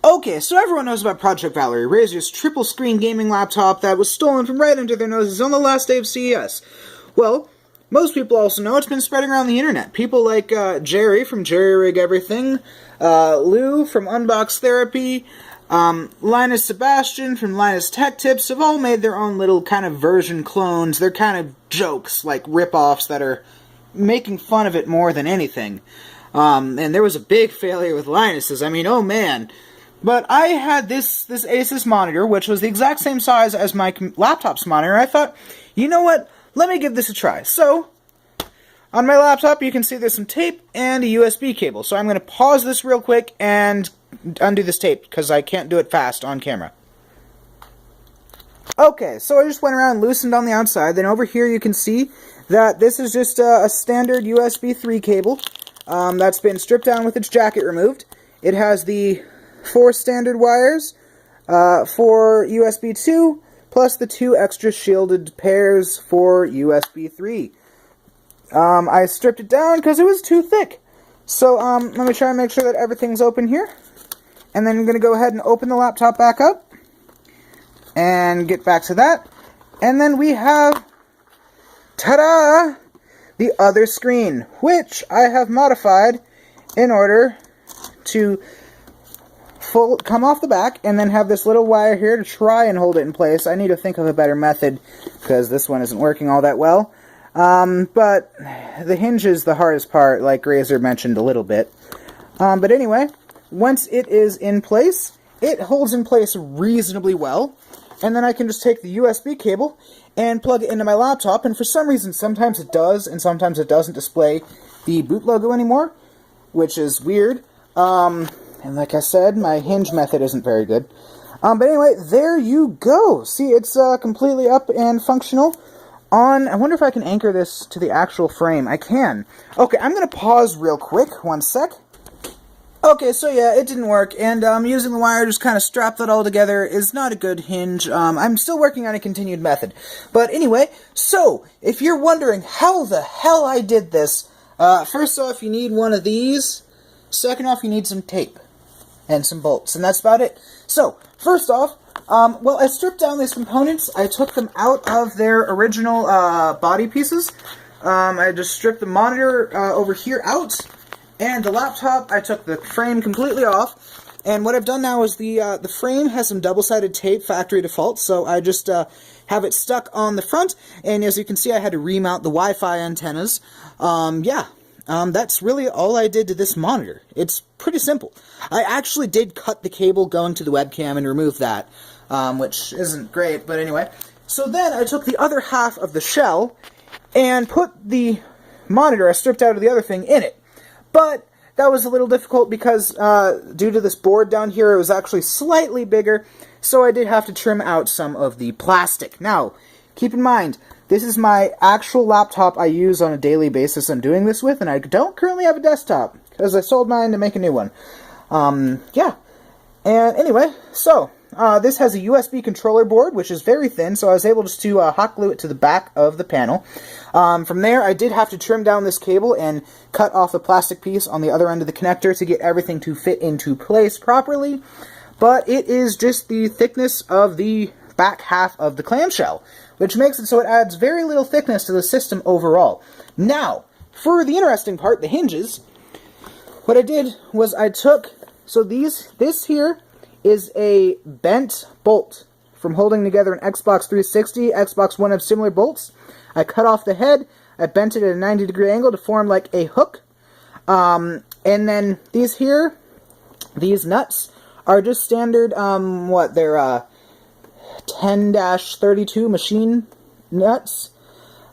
Okay, so everyone knows about Project Valery, Razer's triple-screen gaming laptop that was stolen from right under their noses on the last day of CES. Well, most people also know it's been spreading around the internet. People like Jerry from Jerry Rig Everything, Lou from Unbox Therapy, Linus Sebastian from Linus Tech Tips have all made their own little kind of version clones. They're kind of jokes, like rip-offs that are making fun of it more than anything. And there was a big failure with Linus's. I mean, oh man. But I had this Asus monitor, which was the exact same size as my laptop's monitor. I thought, you know what? Let me give this a try. So, on my laptop, you can see there's some tape and a USB cable. So I'm going to pause this real quick and undo this tape, because I can't do it fast on camera. Okay, so I just went around and loosened on the outside. Then over here you can see that this is just a standard USB 3 cable that's been stripped down with its jacket removed. It has the 4 standard wires for USB 2, plus the 2 extra shielded pairs for USB 3. I stripped it down because it was too thick. So let me try and make sure that everything's open here. And then I'm going to go ahead and open the laptop back up and get back to that. And then we have, ta-da, the other screen, which I have modified in order to come off the back and then have this little wire here to try and hold it in place. I need to think of a better method because this one isn't working all that well. But the hinge is the hardest part, like Razer mentioned a little bit. But anyway, once it is in place, it holds in place reasonably well. And then I can just take the USB cable and plug it into my laptop. And for some reason, sometimes it does and sometimes it doesn't display the boot logo anymore, which is weird. And like I said, my hinge method isn't very good. But anyway, there you go. See, it's completely up and functional. I wonder if I can anchor this to the actual frame. I can. Okay, I'm going to pause real quick. One sec. Okay, so yeah, it didn't work. And using the wire just kind of strap that all together is not a good hinge. I'm still working on a continued method. But anyway, so if you're wondering how the hell I did this, first off, you need one of these. Second off, you need some tape and some bolts, and that's about it. So, first off, well, I stripped down these components. I took them out of their original body pieces. I just stripped the monitor over here out, and the laptop, I took the frame completely off. And what I've done now is the frame has some double-sided tape, factory default, so I just have it stuck on the front, and as you can see, I had to remount the Wi-Fi antennas. That's really all I did to this monitor. It's pretty simple. I actually did cut the cable going to the webcam and remove that, which isn't great, but anyway. So then I took the other half of the shell and put the monitor I stripped out of the other thing in it. But that was a little difficult because due to this board down here, it was actually slightly bigger, so I did have to trim out some of the plastic. Now, keep in mind, this is my actual laptop I use on a daily basis I'm doing this with, and I don't currently have a desktop, because I sold mine to make a new one. Yeah. And anyway, so, this has a USB controller board, which is very thin, so I was able just to hot glue it to the back of the panel. From there, I did have to trim down this cable and cut off the plastic piece on the other end of the connector to get everything to fit into place properly. But it is just the thickness of the back half of the clamshell, which makes it so it adds very little thickness to the system overall. Now, for the interesting part, the hinges, what I did was I took, so this here is a bent bolt from holding together an Xbox 360. Xbox One have similar bolts. I cut off the head, I bent it at a 90-degree angle to form like a hook. And then these here, these nuts, are just standard, they're 10-32 machine nuts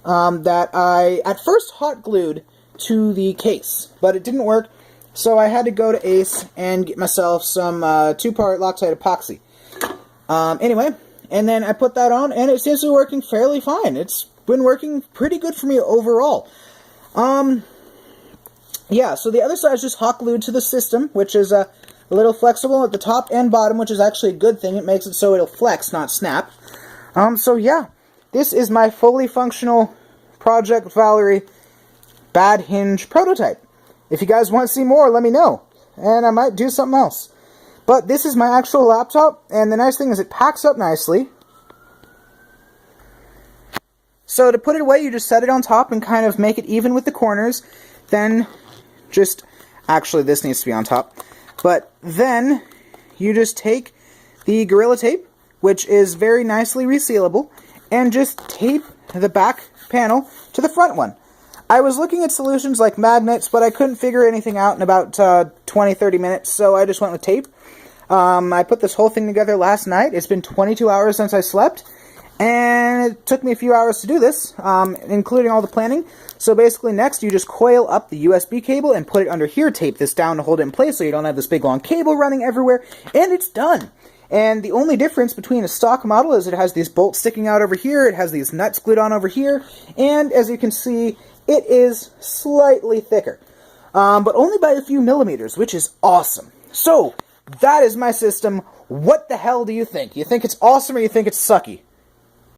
that I at first hot glued to the case, but it didn't work, so I had to go to Ace and get myself some 2-part LOCTITE epoxy. Anyway, and then I put that on, and it seems to be working fairly fine. It's been working pretty good for me overall. Yeah, so the other side is just hot glued to the system, which is a little flexible at the top and bottom, which is actually a good thing. It makes it so it'll flex, not snap. So yeah, this is my fully functional Project Valery bad hinge prototype. If you guys want to see more, let me know, and I might do something else. But this is my actual laptop, and the nice thing is it packs up nicely. So to put it away, you just set it on top and kind of make it even with the corners. Then just, actually this needs to be on top. But then you just take the Gorilla Tape, which is very nicely resealable, and just tape the back panel to the front one. I was looking at solutions like magnets, but I couldn't figure anything out in about 20-30 minutes, so I just went with tape. I put this whole thing together last night. It's been 22 hours since I slept, and it took me a few hours to do this, including all the planning. So basically next you just coil up the USB cable and put it under here, tape this down to hold it in place so you don't have this big long cable running everywhere, and it's done. And the only difference between a stock model is it has these bolts sticking out over here, it has these nuts glued on over here, and as you can see, it is slightly thicker. But only by a few millimeters, which is awesome. So, that is my system. What the hell do you think? You think it's awesome or you think it's sucky?